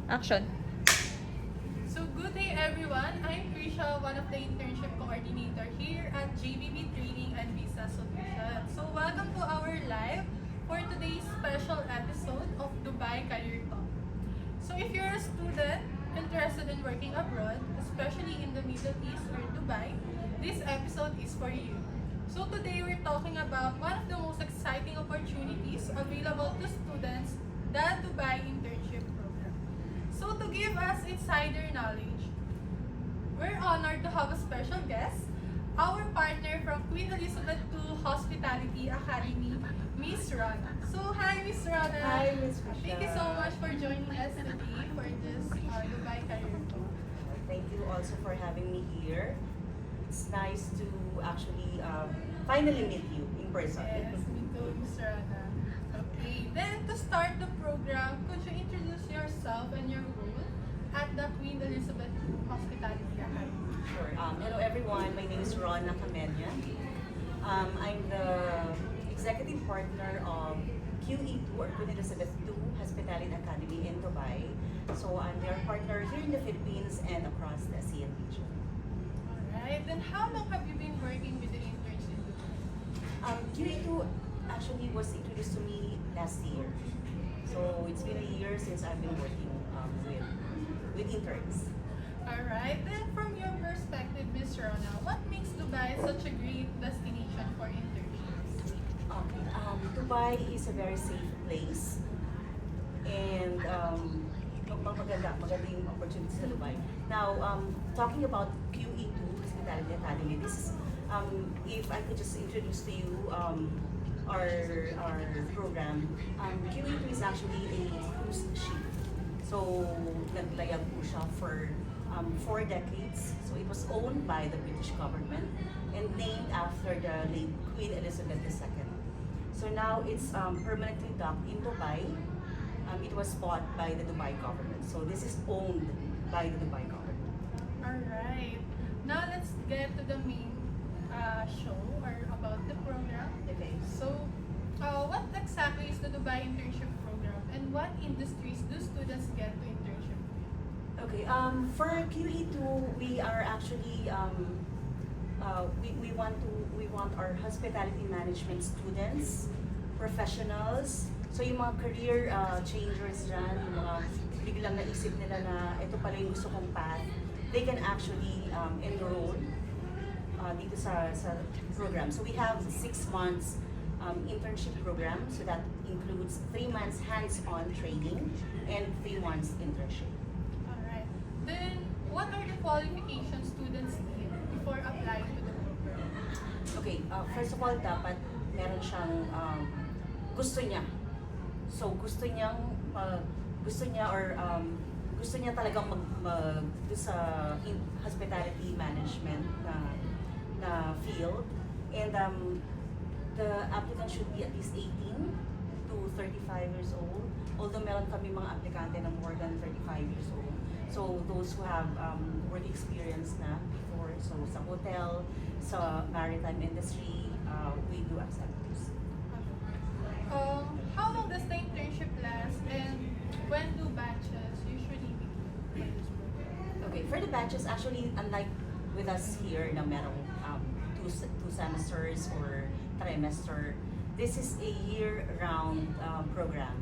Action. So good day everyone, I'm Krisha, one of the internship coordinator here at JBB Training and Visa Solutions. So welcome to our live for today's special episode of Dubai Career Talk. So if you're a student interested in working abroad, especially in the Middle East or Dubai, this episode is for you. So today we're talking about one of the most exciting opportunities available to students, the Dubai Internship Program. So to give us insider knowledge, we're honored to have a special guest, our partner from Queen Elizabeth II Hospitality Academy, Miss Rana. So hi Miss Rana. Hi, Miss Krisha. Thank you so much for joining us today for this Dubai Career Talk. Thank you also for having me here. It's nice to actually finally meet you in person. Yes, me too, Miss Rana. Okay, then to start the program, could you introduce yourself and your role at the Queen Elizabeth II Hospitality Academy? Sure. Hello everyone, my name is Rona Camenia. I'm the executive partner of QE2 or Queen Elizabeth II Hospitality Academy in Dubai. So I'm their partner here in the Philippines and across the ASEAN region. Alright, then how long have you been working with the interns in Dubai? QE2 actually was introduced to me last year. So it's been a year since I've been working with interns. Alright, then from your perspective, Miss Rona, what makes Dubai such a great destination for internships? Okay. Dubai is a very safe place and maganda yung opportunities sa Dubai. Now, talking about QE2 Hospitality Academy, this is, if I could just introduce to you our program, QE2 is actually a cruise ship. So, naglayag po siya for 4 decades. So, it was owned by the British government and named after the late Queen Elizabeth II. So now it's permanently docked in Dubai. It was bought by the Dubai government. So this is owned by the Dubai government. Alright, now let's get to the main show or about the program. Okay. So, what exactly is the Dubai Internship Program and what industries do students get to internship with? Okay. For QE2, we are actually we want our hospitality management students, professionals. So yung mga career changers dyan, yung mga biglang naisip nila na ito pala yung gusto kong path, they can actually enroll dito sa program. So we have 6 months internship program. So that includes 3 months hands-on training and 3 months internship. Alright, then what are the qualifications students need before applying to the program? Okay, first of all, dapat meron siyang gusto niya. So gusto niya talagang mag sa hospitality management na field, and the applicant should be at least 18 to 35 years old. Although meron kami mga aplikante na more than 35 years old. So those who have work experience na before, so sa hotel, sa maritime industry, we do accept this. How long does the internship last and when do batches usually begin for this program? Okay, for the batches, actually, unlike with us here na merong two semesters or trimester, this is a year-round program.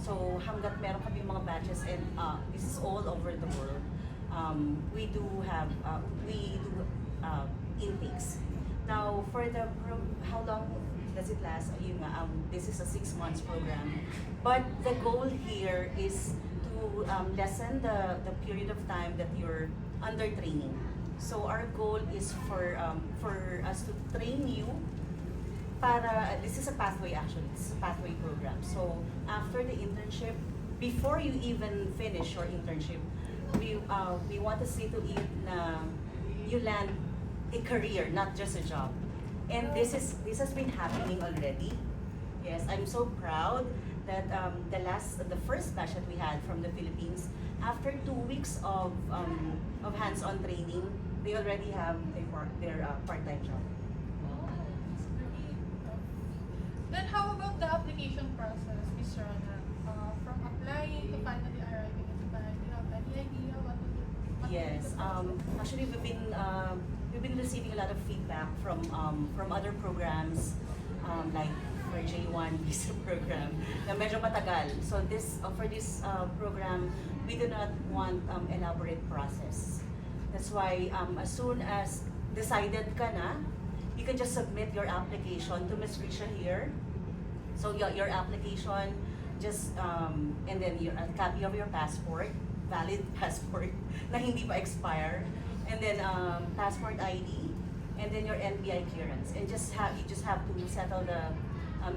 So hanggat meron kami mga batches, and this is all over the world, we do intakes. Now, for the how long does it last? Yun nga, this is a 6 months program. But the goal here is to lessen the period of time that you're under training. So our goal is for us to train you para, this is a pathway actually, this is a pathway program. So after the internship, before you even finish your internship, we want to see to it na you land a career, not just a job. And this has been happening already. Yes, I'm so proud that the first batch that we had from the Philippines, after 2 weeks of hands-on training, they already have their part-time job. That's great. Then how about the application process, Ms. Rana? From applying to finally arriving in Dubai, do you Yes. Actually, we've been receiving a lot of feedback from other programs, like for J1 visa program na medyo matagal. So for this program, we do not want elaborate process. That's why as soon as decided ka na, you can just submit your application to Ms. Risha here. So your application, just and then a copy of your passport, valid passport na hindi pa expire, and then passport ID, and then your NBI clearance, and you just have to settle the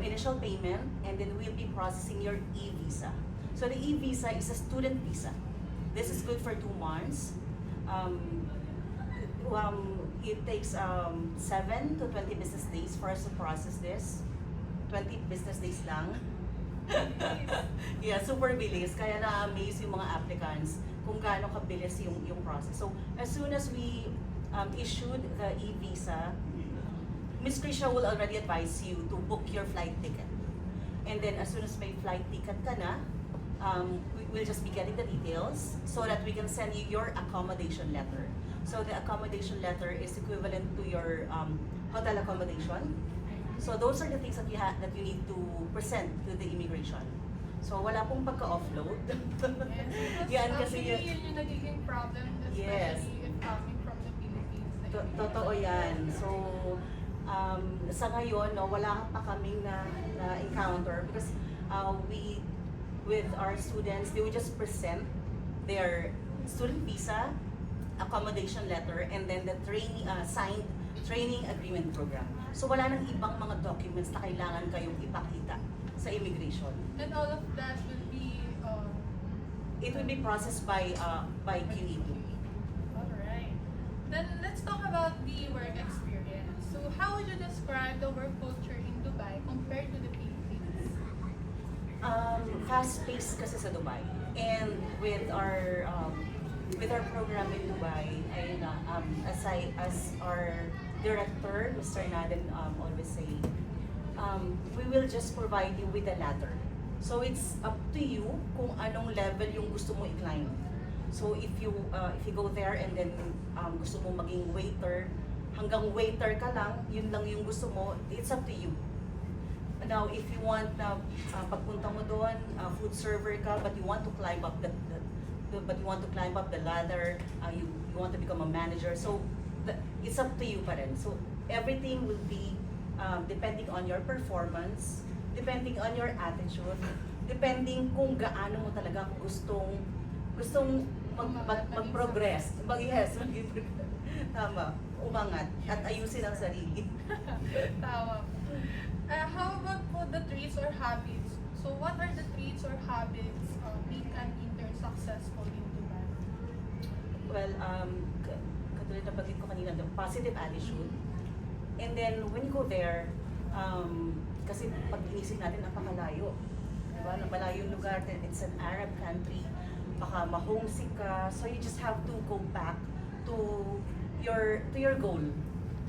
initial payment, and then we'll be processing your e-visa. So the e-visa is a student visa. This is good for 2 months. It takes 7 to 20 business days for us to process this. 20 business days lang. Yeah, super bilis. Kaya na-amaze yung mga applicants kung gaano kabilis yung process. So, as soon as we issued the e-visa, Ms. Krisha will already advise you to book your flight ticket. And then, as soon as may flight ticket ka na, we'll just be getting the details so that we can send you your accommodation letter. So, the accommodation letter is equivalent to your hotel accommodation. So those are the things that you need to present to the immigration. So wala pong pagka-offload. Yes, Yan kasi actually, yun yung nagiging problem, especially Yes. if coming from the Philippines. Totoo yan. So sa ngayon, no, wala pa kaming na encounter because we, with our students, they would just present their student visa, accommodation letter, and then the signed training agreement program. So wala nang ibang mga documents na kailangan kayong ipakita sa immigration. And all of that will be It will be processed by QE2. Alright. Then let's talk about the work experience. So how would you describe the work culture in Dubai compared to the Philippines? Fast-paced kasi sa Dubai. And with our program in Dubai, ayun na, as our director, Mr. Naden, always say, we will just provide you with a ladder. So it's up to you kung anong level yung gusto mo i-climb. So if you go there and then gusto mo maging waiter, hanggang waiter ka lang, yun lang yung gusto mo, it's up to you. Now, if you want na pagpunta mo doon, food server ka, but you want to climb up the ladder, you want to become a manager. So it's up to you pa rin. So everything will be depending on your performance, depending on your attitude, depending kung gaano mo talaga gustong mag-progress. Tama, umangat at ayusin ang sarili. Tama. How about po the traits or habits? So what are the traits or habits make an intern successful in Dubai? Well, katulad na bagay ko kanina, the positive attitude. And then, when you go there, kasi pag inisip natin, napakalayo. Diba? Malayo yung lugar, it's an Arab country, baka ma-homesick ka, so you just have to go back to your goal.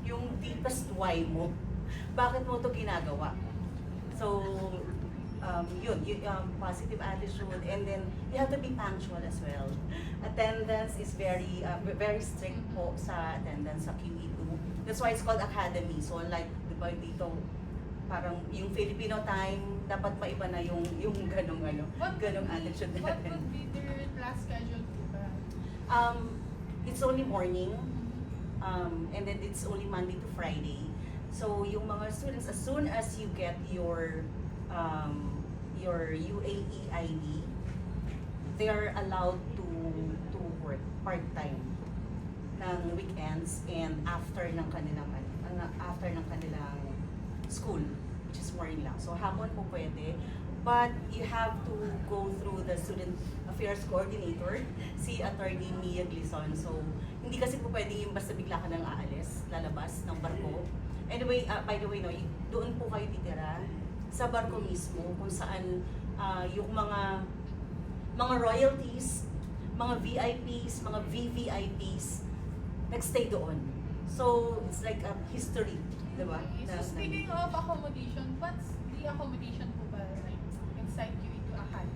Yung deepest why mo. Bakit mo ito ginagawa? So, positive attitude, and then you have to be punctual as well. Attendance is very strict po sa attendance sa QE2. That's why it's called academy. So like, di ba dito, parang yung Filipino time, dapat maiba na yung ganong attitude natin. What would be their class schedule po ba? It's only morning, and then it's only Monday to Friday. So yung mga students, as soon as you get your UAE ID, they are allowed to work part-time ng weekends and after ng kanilang school, which is morning lang. So hapon po pwede, but you have to go through the student affairs coordinator, si Attorney Mia Glison. So hindi kasi po pwede yung basta bigla ka nang aalis, lalabas ng barko. Anyway, by the way, no, doon po kayo titira sa barko mismo kung saan yung mga royalties, mga VIPs, mga VVIPs nagstay doon. So it's like a history, di ba? So speaking of accommodation, what's the accommodation po ba like inside QE2 Akad?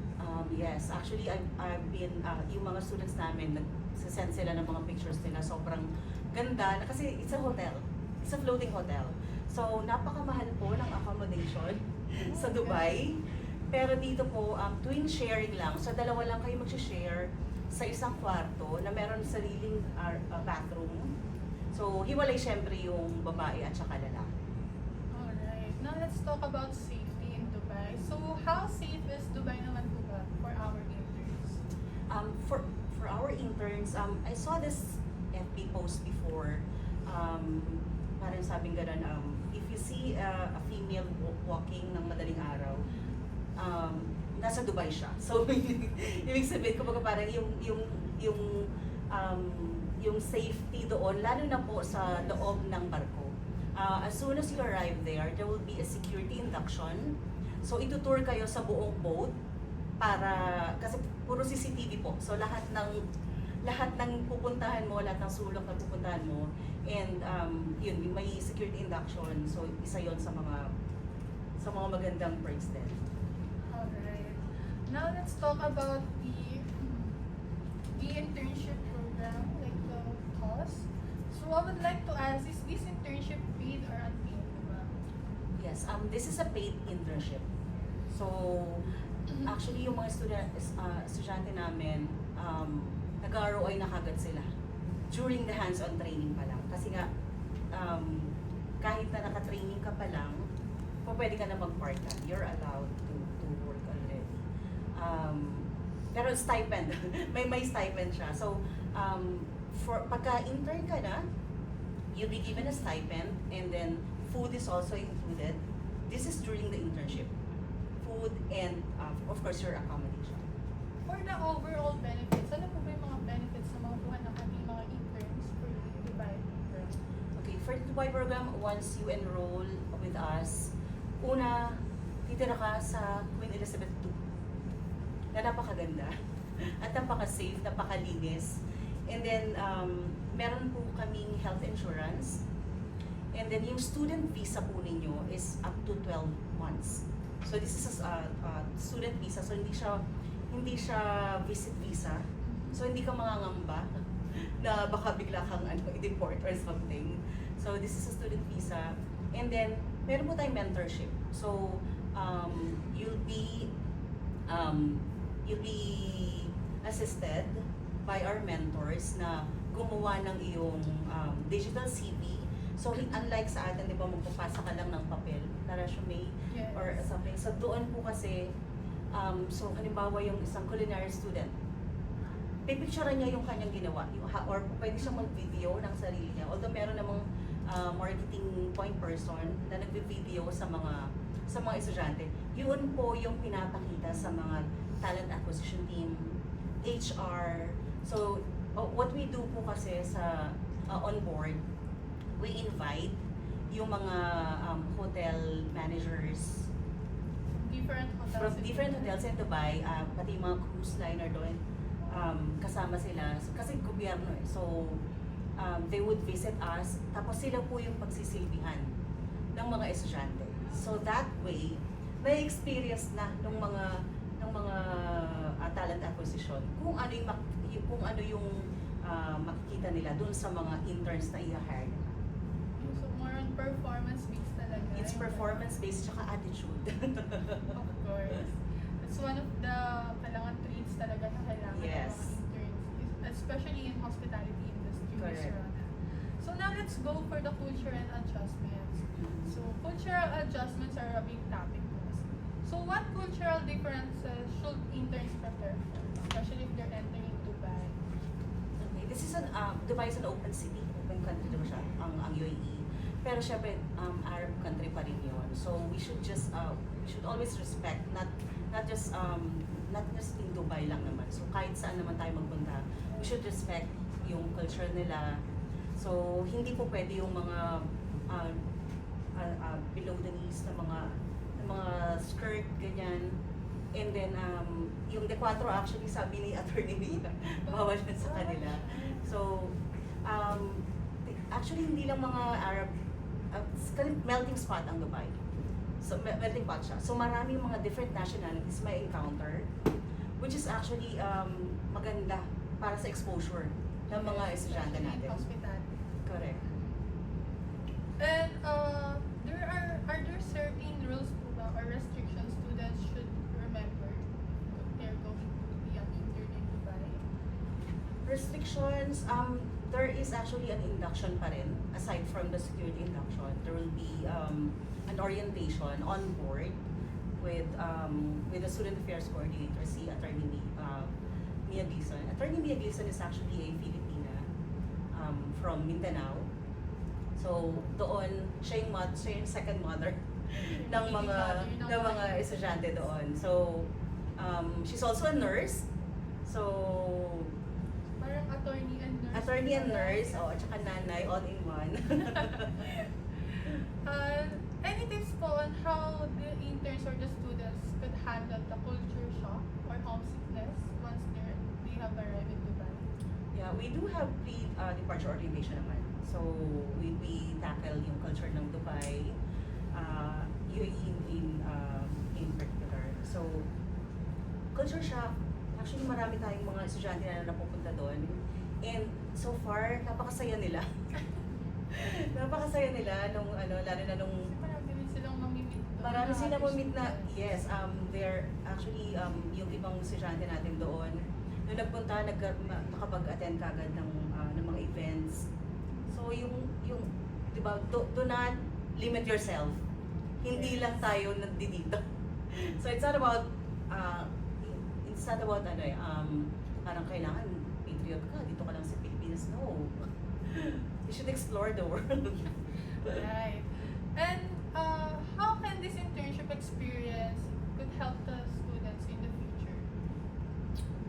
Yes, actually I've been, yung mga students namin, nagsasend sila ng mga pictures nila, sobrang ganda, kasi it's a hotel, it's a floating hotel. So, napakamahal po ng accommodation sa Dubai. Pero dito po, tuwing sharing lang, so dalawa lang kayo mag-share sa isang kwarto na meron sariling bathroom. So, hiwalay syempre yung babae at saka lalaki. Alright, now let's talk about safety in Dubai. So, how safe is Dubai naman po ba for our interns? For our interns, I saw this FB post before. Parang sabing gano'n, if you see a female walking ng madaling araw, nasa Dubai siya. So, ibig sabihin, kumbaga parang yung safety doon, lalo na po sa loob ng barko. As soon as you arrive there will be a security induction. So, itutour kayo sa buong boat kasi puro CCTV po. So, lahat ng pupuntahan mo, lahat ng sulok na pupuntahan mo, and yun, may security induction. So, isa yon sa mga magandang perks din. Alright. Now let's talk about the internship program, like the cost. So I would like to ask, is this internship paid or unpaid? Diba? Yes, this is a paid internship. So, actually yung mga estudyante namin, nag-ROI na kagad sila during the hands-on training pa lang. Kasi nga, kahit na naka-training ka pa lang, pwede ka na mag-part-time. You're allowed to work already. Pero stipend, may stipend siya. So, pagka-intern ka na, you'll be given a stipend, and then food is also included. This is during the internship. Food and, of course, your accommodation. For the overall benefits, ano po ba yung mga benefits na makukuha ng ating mga interns for the Dubai program? Okay, for the Dubai program, once you enroll with us, una, titira ka sa Queen Elizabeth II na napakaganda at napaka-safe, napakalinis. And then, meron po kaming health insurance. And then, yung student visa po ninyo is up to 12 months. So, this is a student visa. So, hindi siya visit visa. So, hindi ka mangangamba na baka bigla kang i-deport or something. So, this is a student visa. And then, meron po tayong mentorship. So, you'll be assisted by our mentors na gumawa ng iyong digital CV. So, unlike sa atin, di ba, magpapasa ka lang ng papel na resume Yes. or something. So, doon po kasi, so, halimbawa yung isang culinary student, pipicturean niya yung kanyang ginawa, or pwede siyang mag-video ng sarili niya. Although meron namang marketing point person na nagvi-video sa mga estudyante, yun po yung pinapakita sa mga talent acquisition team, HR. So, what we do po kasi sa on board, we invite yung mga hotel managers from different hotels in Dubai, pati yung mga cruise liner doon, kasama sila. Kasi gobyerno eh. So, they would visit us, tapos sila po yung pagsisilbihan ng mga estudyante. So that way, may experience na ng mga talent acquisition kung ano yung makikita nila dun sa mga interns na i-hire. So more on performance-based talaga. It's performance-based tsaka attitude. Of course. It's one of the kailangan traits talaga na kailangan Yes. ng mga interns, especially in hospitality industry. Correct. Miss Rona. So now let's go for the cultural adjustments. So cultural adjustments are a big topic for us. So what cultural differences should interns prepare for, especially if they're entering Dubai? Okay, this is Dubai is an open city, open country naman siya, ang UAE. Pero syempre, Arab country pa rin yun. So we should always respect, not just in Dubai lang naman. So kahit saan naman tayo magpunta, we should respect yung culture nila. So hindi po pwede yung mga below the knees na mga skirt, ganyan. And then, yung De Cuatro, actually, sabi ni Attorney Nina, bawal yun sa kanila. So, actually, hindi lang mga Arab, melting spot ang Dubai. So, melting pot siya. So, maraming mga different nationalities may encounter. which is actually maganda para sa exposure ng mga estudyante Especially in natin. hospitality. Correct. And are there certain rules po ba or restrictions students should remember if they're going to be an intern in Dubai? Restrictions, there is actually an induction pa rin. Aside from the security induction, there will be an orientation on board with the student affairs coordinator, si Attorney Mia Gleason. Attorney Mia Gleason is actually a Filipina from Mindanao. So doon, siya yung second mother ng mga estudyante doon. So she's also a nurse. So Parang attorney and nurse, at saka nanay, all in one. Any tips po on how the interns or the students could handle the culture shock or homesickness once they have arrived in Dubai? Yeah, we do have pre-departure orientation naman. So, we tackle yung culture ng Dubai, UAE in particular. So, culture shock, actually marami tayong mga estudyante na napupunta doon. And so far, napakasaya nila. Napakasaya nila nung lalo na nung Marami rin silang mamimit doon. marami sila mamit na, yes, they're actually, yung ibang estudyante natin doon, nung nagpunta, nakapag-attend kagad ng mga events. So, yung di ba, do not limit yourself. Hindi lang tayo nandito. So, it's not about, parang kailangan patriot ka, dito ka lang sa Pilipinas. No. You should explore the world. Right. And how can this internship experience could help the students in the future?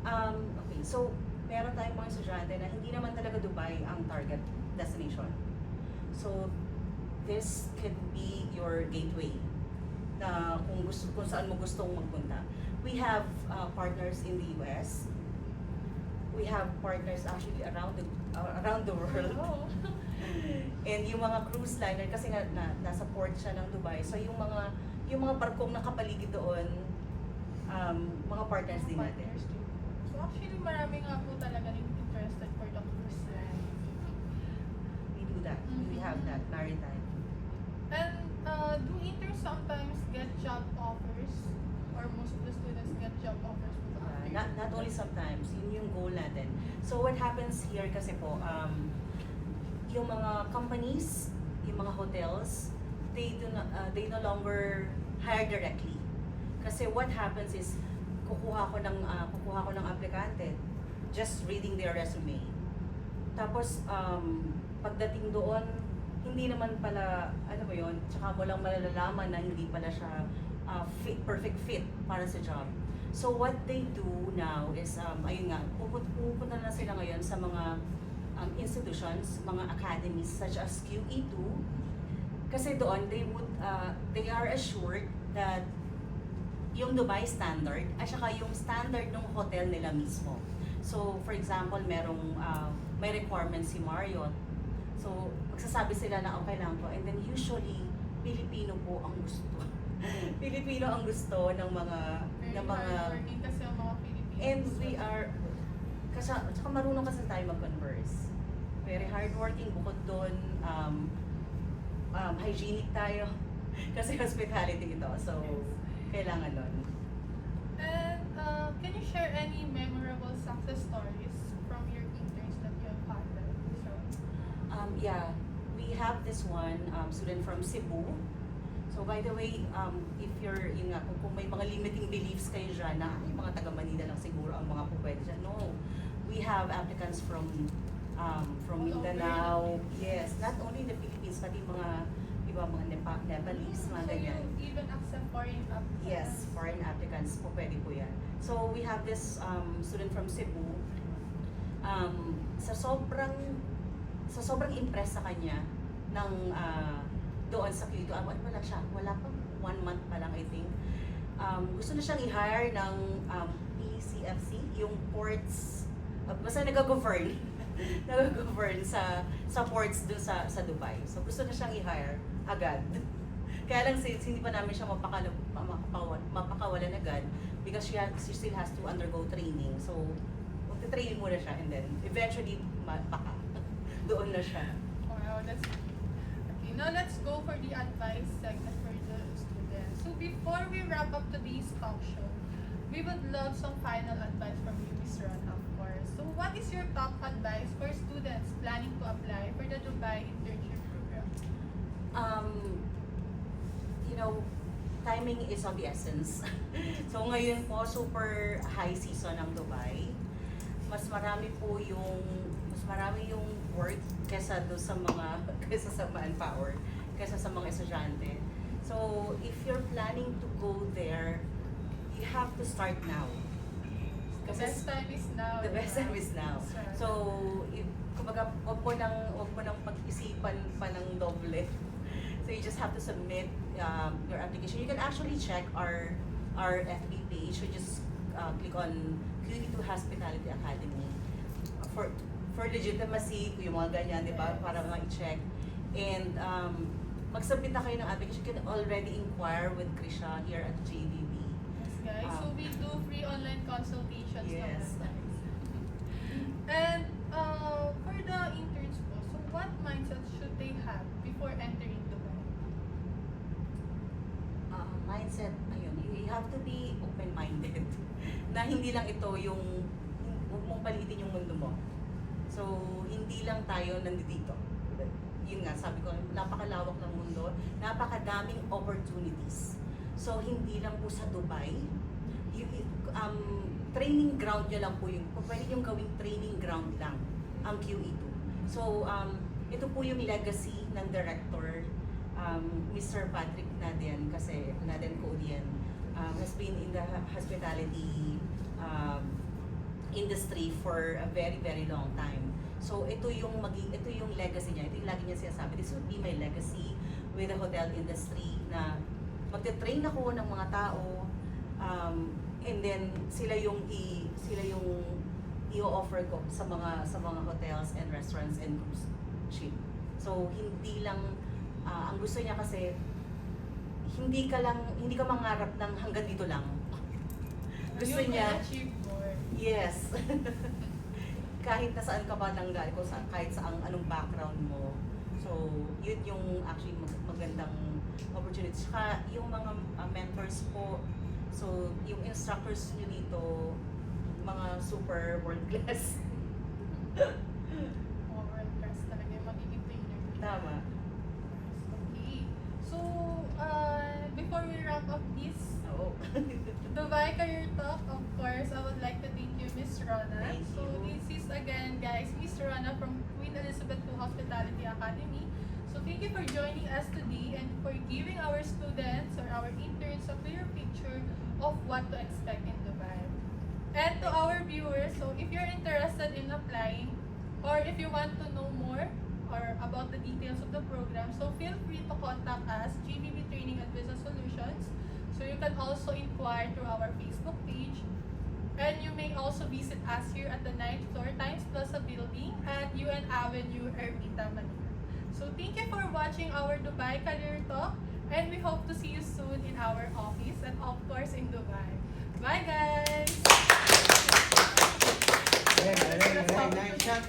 Okay, so meron tayong mga estudyante na hindi naman talaga Dubai ang target destination. So this could be your gateway na kung saan mo gustong magpunta. We have partners in the US. We have partners actually around the world. Oh. And yung mga cruise liner kasi nasa port siya ng Dubai. So yung mga barkong nakapaligid doon, mga partners din natin. Partners too. So actually marami nga po talaga rin interested for the cruise line. We do that. We have that maritime. And do interns sometimes get job offers? Or most of the students get job offers from the company? Not only sometimes, yun yung goal natin. So what happens here kasi po, yung mga companies, yung mga hotels, they no longer hire directly. Kasi what happens is kukuha ko ng aplikante just reading their resume. Tapos pagdating doon, hindi naman pala, ano ba yun, tsaka mo lang malalaman na hindi pala siya perfect fit para sa job. So what they do now is, ayun nga, pupunta na sila ngayon sa mga institutions, mga academies such as QE2, kasi doon they are assured that yung Dubai standard at saka yung standard ng hotel nila mismo. So for example, may requirement si Marriott. So magsasabi sila na okay lang po, and then usually Pilipino po ang gusto. Pilipino ang gusto ng mga hardworking kasi ang mga Filipinos. and we are tsaka marunong kasi tayo mag-converse. Very hardworking bukod doon, hygienic tayo kasi hospitality ito. So kailangan nun. And can you share any memorable success stories from your interns that you have handled? So, Yeah, we have this one student from Cebu. So by the way, if you're, yun nga, kung may mga limiting beliefs kayo dyan na yung mga taga Manila lang siguro ang mga pupwede dyan, no. We have applicants from Mindanao. Yes, not only the Philippines, pati mga Nepalese, mga so ganyan. you even accept foreign applicants? Yes, foreign applicants po pwede po yan. So we have this student from Cebu. Sa sobrang impress sa kanya ng doon sa QE2, ano pa lang siya, wala pa 1 month pa lang I think. Gusto na siyang i-hire ng PCFC, yung ports, basta nag-govern sa ports doon sa Dubai. So gusto na siyang i-hire agad. Kaya lang since hindi pa namin siya mapakawalan agad, because she still has to undergo training. So, magte-training muna siya and then eventually, baka doon na siya. Wow, that's okay. Now let's go for the advice segment for the students. So before we wrap up today's talk show, we would love some final advice from you, Ms. Rona, of course. So what is your top advice for students planning to apply for the Dubai internship program? You know, timing is of the essence. So ngayon po, super high season ng Dubai. Mas marami yung work kesa do sa mga kesa sa manpower, kesa sa mga estudyante. So if you're planning to go there, you have to start now. The best time is now. The best time is now. That's right. So, kumbaga, wag mo nang pag-isipan pa ng doble. So you just have to submit your application. You can actually check our FB page. So just click on QE2 Hospitality Academy for legitimacy, yung mga ganyan, di ba? Yes. Para ma-check. And mag-submit na kayo ng application. You can already inquire with Krisha here at JBB. Yes, guys. So we do free online consultations. Yes. naman, guys. And for the interns po, so what mindset should they have before entering Dubai? Mindset, ayun, you have to be open-minded. Na hindi lang ito yung, huwag mong palitin yung mundo mo. So, hindi lang tayo nandito. Yun nga, sabi ko, napakalawak ng mundo, napakadaming opportunities. So, hindi lang po sa Dubai. Training ground nyo lang po yung, pwede yung gawing training ground lang, ang QE2. So, ito po yung legacy ng director, Mr. Patrick Nadian, kasi Nadian Codian, has been in the hospitality industry for a very, very long time. So, ito yung legacy niya. Ito yung lagi niya sinasabi, this would be my legacy with the hotel industry na magte-train ako ng mga tao, and then sila yung i-offer ko sa mga hotels and restaurants and cruise ship. So hindi lang ang gusto niya kasi hindi ka mangarap ng hanggang dito lang. Gusto You niya, can achieve more. yes. Kahit nasaan ka ba nanggaling, kahit sa anong background mo. So, yun yung actually magandang opportunity. Saka yung mga mentors po, so yung instructors nyo dito, mga super world class. World class talaga yung magiging trainer. Tama. Okay. So, before we wrap up this Oo. Dubai Career Talk, of course, I would like to thank you, Miss Rona. Thank So, you. this is again, guys, Miss Rona from Queen Elizabeth II Hospitality Academy. So, thank you for joining us today and for giving our students or our interns a clear picture of what to expect in Dubai. And to our viewers, so if you're interested in applying or if you want to know more or about the details of the program, so feel free to contact us, GBB Training and Visa Solutions. So you can also inquire through our Facebook page. And you may also visit us here at the 9th floor Times Plaza building at UN Avenue, Ermita, Manila. So thank you for watching our Dubai Career Talk, and we hope to see you soon in our office and of course in Dubai. Bye guys! Nice shot.